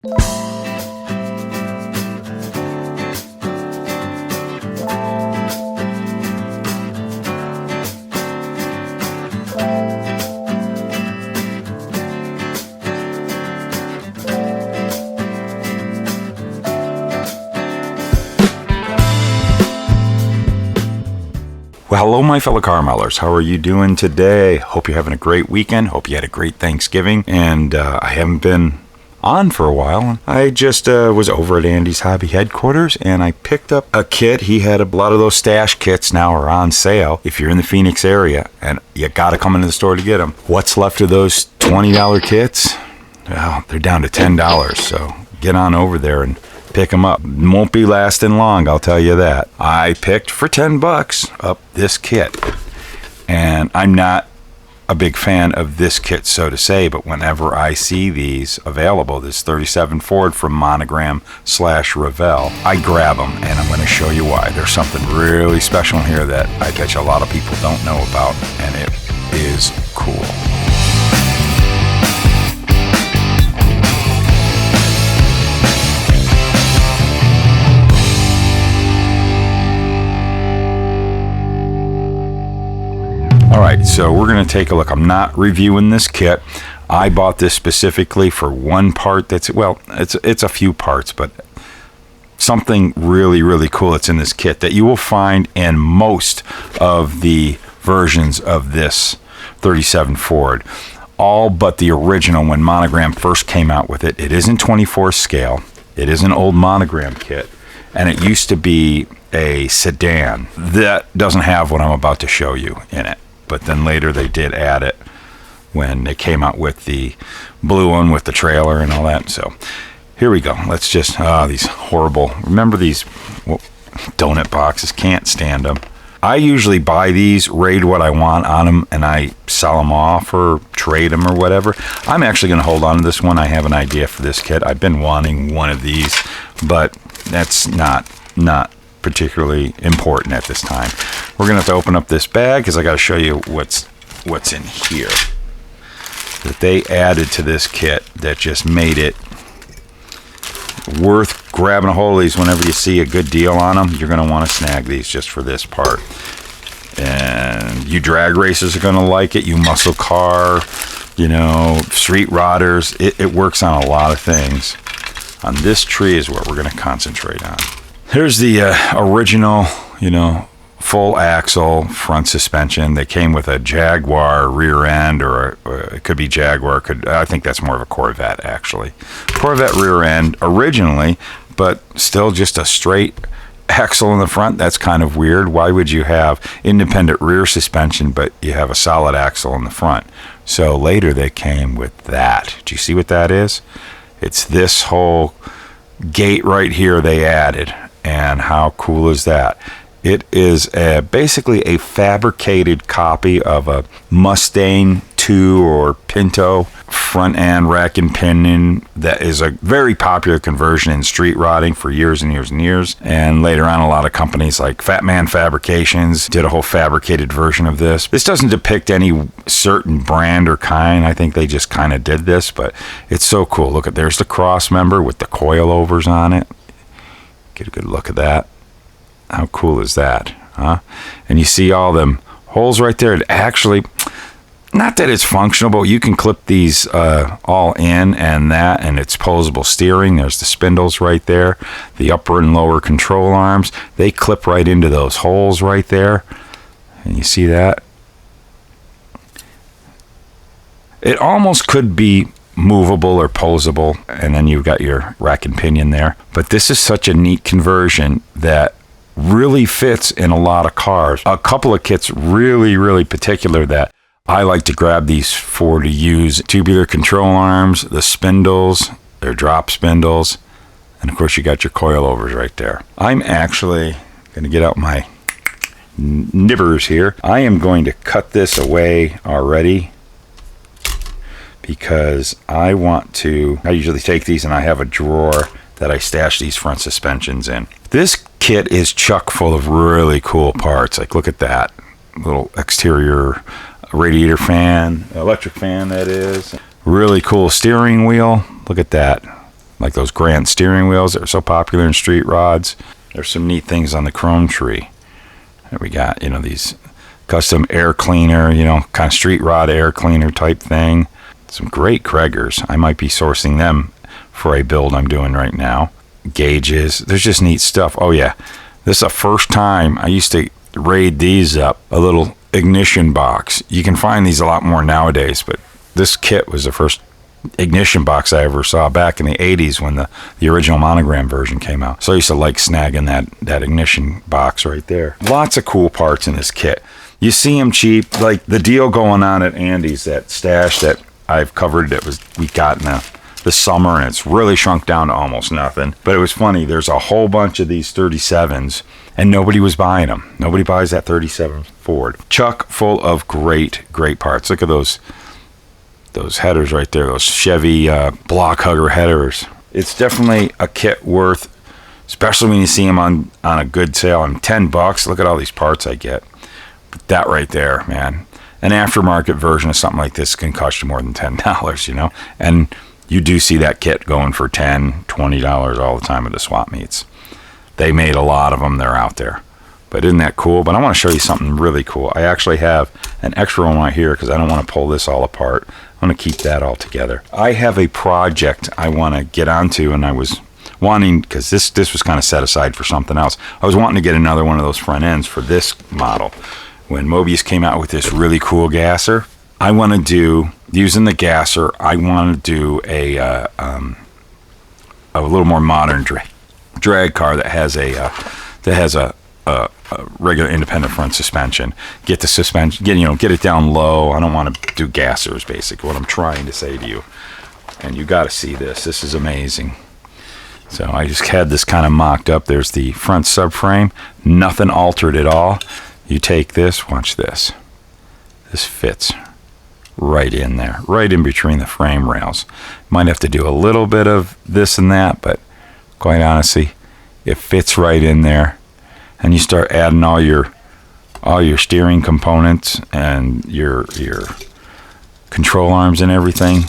Well, hello, my fellow car modelers. How are you doing today? Hope you're having a great weekend. Hope you had a great Thanksgiving. And I haven't been on for a while. I just was over at Andy's Hobby headquarters, and I picked up a kit. He had a lot of those stash kits now are on sale if you're in the Phoenix area, and you got to come into the store to get them. What's left of those $20 kits? Well, they're down to $10, so get on over there and pick them up. Won't be lasting long, I'll tell you that. I picked for $10 up this kit, and I'm not a big fan of this kit, so to say, but whenever I see these available, this 37 Ford from Monogram/Revell, I grab them, and I'm going to show you why. There's something really special in here that I bet you a lot of people don't know about, and it is cool. Alright, so we're going to take a look. I'm not reviewing this kit. I bought this specifically for one part that's, well, it's a few parts, but something really, really cool that's in this kit that you will find in most of the versions of this 37 Ford. All but the original when Monogram first came out with it. It isn't 24 scale. It is an old Monogram kit, and it used to be a sedan. That doesn't have what I'm about to show you in it. But then later they did add it when they came out with the blue one with the trailer and all that. So here we go. Let's just, these horrible, remember these donut boxes, can't stand them. I usually buy these, rate what I want on them, and I sell them off or trade them or whatever. I'm actually going to hold on to this one. I have an idea for this kit. I've been wanting one of these, but that's not particularly important at this time. We're gonna have to open up this bag because I got to show you what's in here that they added to this kit that just made it worth grabbing a hold of these. Whenever you see a good deal on them, you're gonna want to snag these just for this part. And you drag racers are gonna like it. You muscle car, you know, street rodders. It works on a lot of things. On this tree is what we're gonna concentrate on. Here's the original, you know, full axle front suspension. They came with a Jaguar rear end, or it could be Jaguar. I think that's more of a Corvette, actually. Corvette rear end originally, but still just a straight axle in the front. That's kind of weird. Why would you have independent rear suspension, but you have a solid axle in the front? So later they came with that. Do you see what that is? It's this whole gate right here they added. And how cool is that? It is basically a fabricated copy of a Mustang 2 or Pinto front end rack and pinion that is a very popular conversion in street rodding for years and years and years. And later on, a lot of companies like Fat Man Fabrications did a whole fabricated version of this. This doesn't depict any certain brand or kind. I think they just kind of did this, but it's so cool. Look at, there's the cross member with the coilovers on it. Get a good look at that. How cool is that, huh? And you see all them holes right there. It actually, not that it's functional, but you can clip these all in and that, and it's posable steering. There's the spindles right there. The upper and lower control arms, they clip right into those holes right there. And you see that? It almost could be movable or posable, and then you've got your rack and pinion there. But this is such a neat conversion that really fits in a lot of cars. A couple of kits really particular that I like to grab these for to use. Tubular control arms, the spindles, they're drop spindles, and of course you got your coilovers right there. I'm actually going to get out my nibbers here. I am going to cut this away already, because I usually take these and I have a drawer that I stash these front suspensions in. This kit is chock full of really cool parts. Like, look at that little exterior radiator fan, electric fan that is. Really cool steering wheel. Look at that. like those grand steering wheels that are so popular in street rods. There's some neat things on the chrome tree. And we got, these custom air cleaner, kind of street rod air cleaner type thing. Some great Kraggers. I might be sourcing them for a build I'm doing right now. Gauges. There's just neat stuff. Oh yeah, this is the first time I used to raid these up. A little ignition box. You can find these a lot more nowadays, but this kit was the first ignition box I ever saw back in the 80s when the original monogram version came out. So I used to like snagging that ignition box right there. Lots of cool parts in this kit. You see them cheap, like the deal going on at Andy's, that stash that I've covered we got in the summer, and it's really shrunk down to almost nothing. But it was funny, there's a whole bunch of these 37s and nobody was buying them. Nobody buys that 37 Ford. Chuck full of great parts. Look at those headers right there, those Chevy block hugger headers. It's definitely a kit worth, especially when you see them on a good sale. And $10, look at all these parts I get. But that right there, man. An aftermarket version of something like this can cost you more than $10, And you do see that kit going for $10, $20 all the time at the swap meets. They made a lot of them. They're out there. But isn't that cool? But I want to show you something really cool. I actually have an extra one right here because I don't want to pull this all apart. I want to keep that all together. I have a project I want to get onto, and I was wanting, because this was kind of set aside for something else. I was wanting to get another one of those front ends for this model. When Mobius came out with this really cool gasser, I want to do, using the gasser, I want to do a little more modern drag car that has a regular independent front suspension. Get the suspension, get it down low. I don't want to do gassers, basically what I'm trying to say to you. And you got to see this. This is amazing. So I just had this kind of mocked up. There's the front subframe, nothing altered at all. You take this, watch this. This fits right in there, right in between the frame rails. Might have to do a little bit of this and that, but quite honestly, it fits right in there. And you start adding all your steering components and your control arms and everything.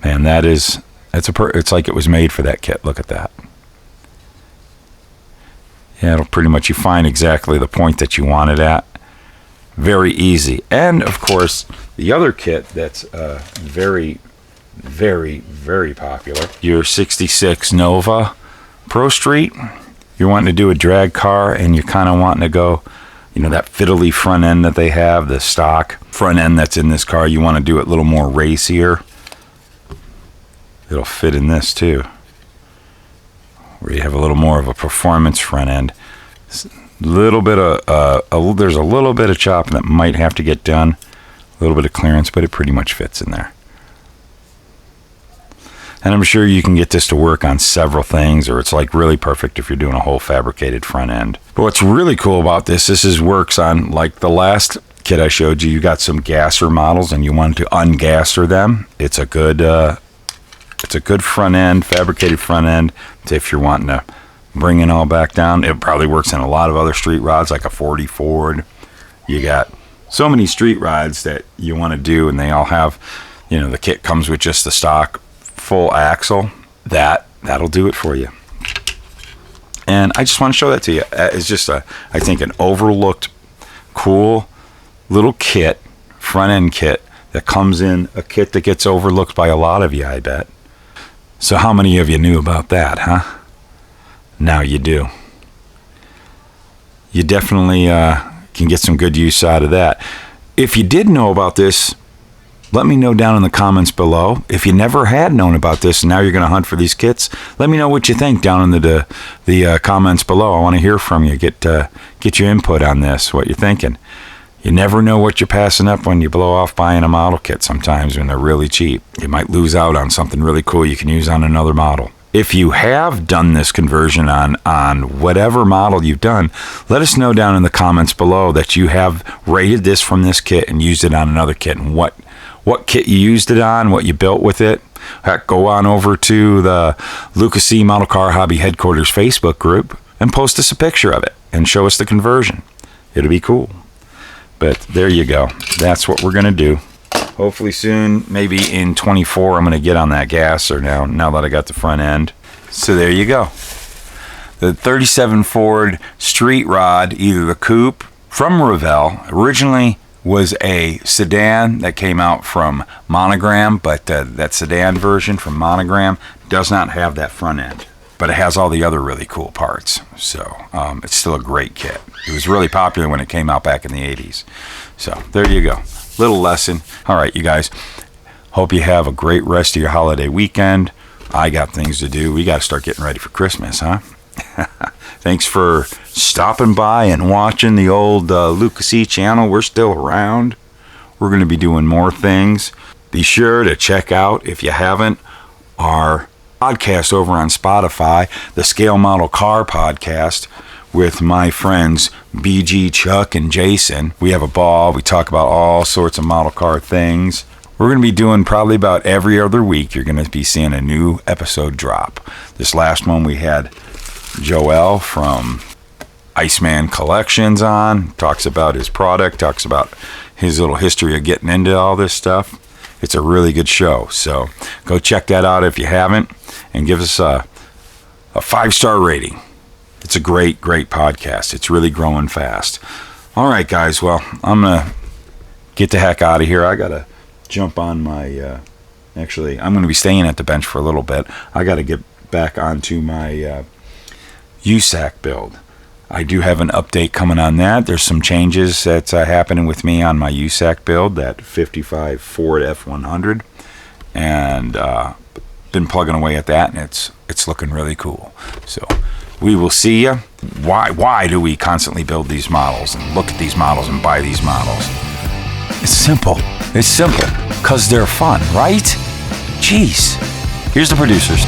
Man, it's like it was made for that kit. Look at that. Yeah, it'll pretty much, you find exactly the point that you want it at. Very easy. And of course, the other kit that's very, very, very popular, your 66 Nova Pro Street. You're wanting to do a drag car and you're kind of wanting to go, that fiddly front end that they have, the stock front end that's in this car, you want to do it a little more racier. It'll fit in this too, where you have a little more of a performance front end. There's a little bit of chopping that might have to get done, a little bit of clearance, but it pretty much fits in there. And I'm sure you can get this to work on several things, or it's like really perfect if you're doing a whole fabricated front end. But what's really cool about this works on, like the last kit I showed you, you got some gasser models and you wanted to ungasser them. It's a good front end, fabricated front end. If you're wanting to bring it all back down, it probably works in a lot of other street rods, like a 40 Ford. You got so many street rods that you want to do, and they all have, the kit comes with just the stock full axle. That'll do it for you. And I just want to show that to you. It's just I think an overlooked cool little kit, front end kit, that comes in a kit that gets overlooked by a lot of you, I bet. So how many of you knew about that, huh? Now you do. You definitely can get some good use out of that. If you did know about this, let me know down in the comments below. If you never had known about this and now you're going to hunt for these kits, let me know what you think down in the comments below. I want to hear from you. Get your input on this, what you're thinking. You never know what you're passing up when you blow off buying a model kit sometimes when they're really cheap. You might lose out on something really cool you can use on another model. If you have done this conversion on whatever model you've done, let us know down in the comments below that you have rated this from this kit and used it on another kit, and what kit you used it on, what you built with it. Heck, go on over to the Luka C Model Car Hobby Headquarters Facebook group and post us a picture of it and show us the conversion. It'll be cool. But there you go. That's what we're going to do. hopefully soon, maybe in 24, I'm going to get on that gasser now that I got the front end. So there you go. The 37 Ford Street Rod, either the coupe from Revell, originally was a sedan that came out from Monogram, but that sedan version from Monogram does not have that front end, but it has all the other really cool parts. So it's still a great kit. It was really popular when it came out back in the 80s. So there you go. Little lesson. All right, you guys. Hope you have a great rest of your holiday weekend. I got things to do. We got to start getting ready for Christmas, huh? Thanks for stopping by and watching the old Luka C channel. We're still around. We're going to be doing more things. Be sure to check out, if you haven't, our podcast over on Spotify, the Scale Model Car Podcast with my friends BG, Chuck, and Jason. We have a ball. We talk about all sorts of model car things. We're going to be doing probably about every other week. You're going to be seeing a new episode drop. This last one we had Joel from Iceman Collections on. Talks about his product, talks about his little history of getting into all this stuff. It's a really good show. So go check that out if you haven't, and give us a 5-star rating. It's a great podcast. It's really growing fast. All right, guys. Well, I'm going to get the heck out of here. I got to jump on my... actually, I'm going to be staying at the bench for a little bit. I got to get back onto my USAC build. I do have an update coming on that. There's some changes that's happening with me on my USAC build, that 55 Ford F100. And been plugging away at that, and it's looking really cool. So we will see you. Why do we constantly build these models and look at these models and buy these models? It's simple. It's simple because they're fun, right? Jeez. Here's the producers.